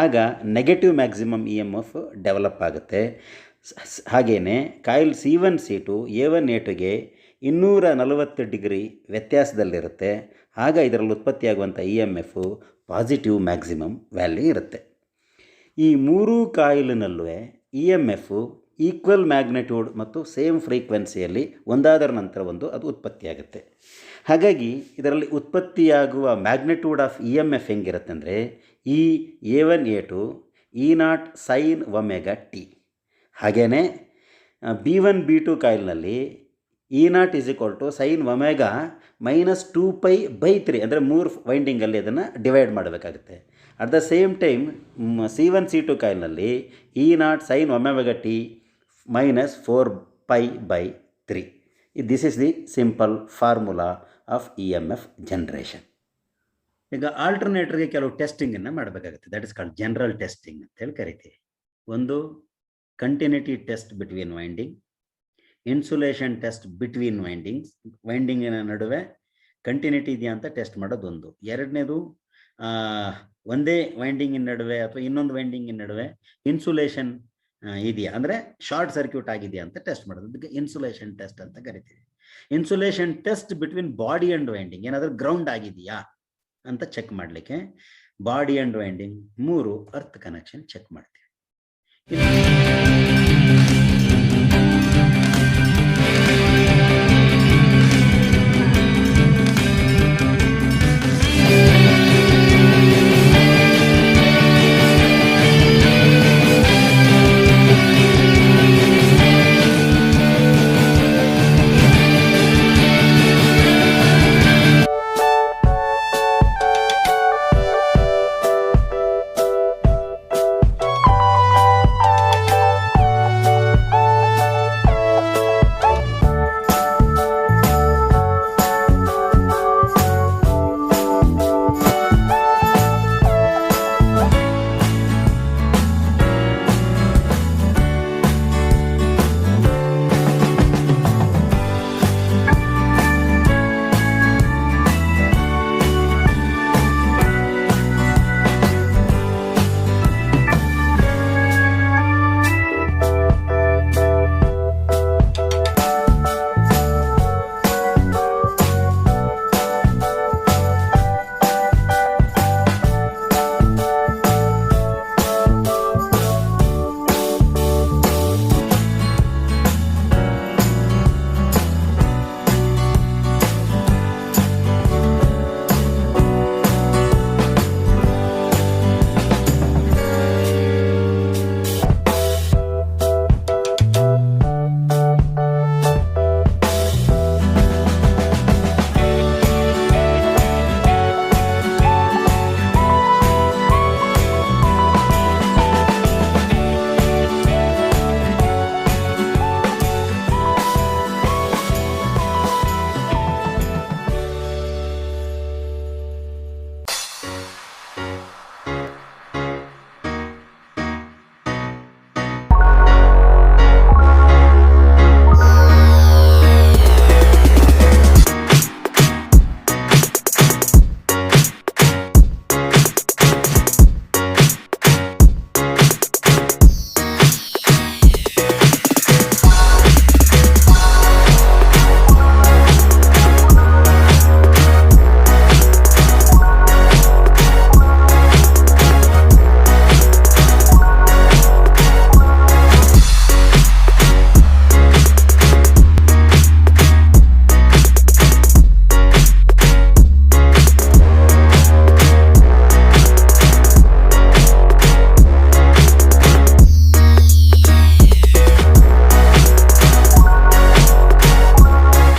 ಆಗ ನೆಗೆಟಿವ್ ಮ್ಯಾಕ್ಸಿಮಮ್ EMF ಡೆವಲಪ್ ಆಗುತ್ತೆ. ಹಾಗೆಯೇ coil C1 C2 A1 A2ಗೆ 240 degree ವ್ಯತ್ಯಾಸದಲ್ಲಿರುತ್ತೆ. ಆಗ ಇದರಲ್ಲಿ ಉತ್ಪತ್ತಿಯಾಗುವಂಥ EMF ಪಾಸಿಟಿವ್ ಮ್ಯಾಕ್ಸಿಮಮ್ ವ್ಯಾಲ್ಯೂ ಇರುತ್ತೆ. ಈ 3 ಕಾಯಿಲಿನಲ್ಲೂ EMF ಈಕ್ವಲ್ ಮ್ಯಾಗ್ನೆಟ್ಯೂಡ್ ಮತ್ತು ಸೇಮ್ ಫ್ರೀಕ್ವೆನ್ಸಿಯಲ್ಲಿ ಒಂದಾದರ ನಂತರ ಒಂದು ಅದು ಉತ್ಪತ್ತಿಯಾಗುತ್ತೆ. ಹಾಗಾಗಿ ಇದರಲ್ಲಿ ಉತ್ಪತ್ತಿಯಾಗುವ ಮ್ಯಾಗ್ನೆಟ್ಯೂಡ್ ಆಫ್ EMF ಹೆಂಗಿರುತ್ತೆ ಅಂದರೆ A1 A2 E0 sin omega T. ಹಾಗೆಯೇ B1 B2 ಕಾಯಿಲ್ನಲ್ಲಿ E0 sin omega -2π/3 ಅಂದರೆ 3 ವೈಂಡಿಂಗಲ್ಲಿ ಅದನ್ನು ಡಿವೈಡ್ ಮಾಡಬೇಕಾಗುತ್ತೆ. At the same time C1 C2 ಕಾಯಿಲ್ನಲ್ಲಿ E0 sin omega t -4π/3. This is the simple formula of EMF generation. ಈಗ ಆಲ್ಟರ್ನೇಟರ್ಗೆ ಕೆಲವು ಟೆಸ್ಟಿಂಗನ್ನು ಮಾಡಬೇಕಾಗುತ್ತೆ. That is called general testing ಅಂತೇಳಿ ಕರಿತೀವಿ. ಒಂದು continuity test between winding, insulation test between ವೈಂಡಿಂಗಿನ ನಡುವೆ ಕಂಟಿನ್ಯೂಟಿ ಇದೆಯಾ ಅಂತ ಟೆಸ್ಟ್ ಮಾಡೋದೊಂದು. ಎರಡನೇದು ಒಂದೇ ವೈಂಡಿಂಗಿನ ನಡುವೆ ಅಥವಾ ಇನ್ನೊಂದು ವೈಂಡಿಂಗಿನ ನಡುವೆ ಇನ್ಸುಲೇಷನ್ ಇದೆಯಾ ಅಂದರೆ ಶಾರ್ಟ್ ಸರ್ಕ್ಯೂಟ್ ಆಗಿದೆಯಾ ಅಂತ ಟೆಸ್ಟ್ ಮಾಡೋದು. ಅದಕ್ಕೆ ಇನ್ಸುಲೇಷನ್ ಟೆಸ್ಟ್ ಅಂತ ಕರಿತೀವಿ. Insulation test between body and winding, ಏನಾದರೂ ಗ್ರೌಂಡ್ ಆಗಿದೆಯಾ ಅಂತ ಚೆಕ್ ಮಾಡಲಿಕ್ಕೆ body and winding. 3 earth connection check ಮಾಡ್ತೀವಿ.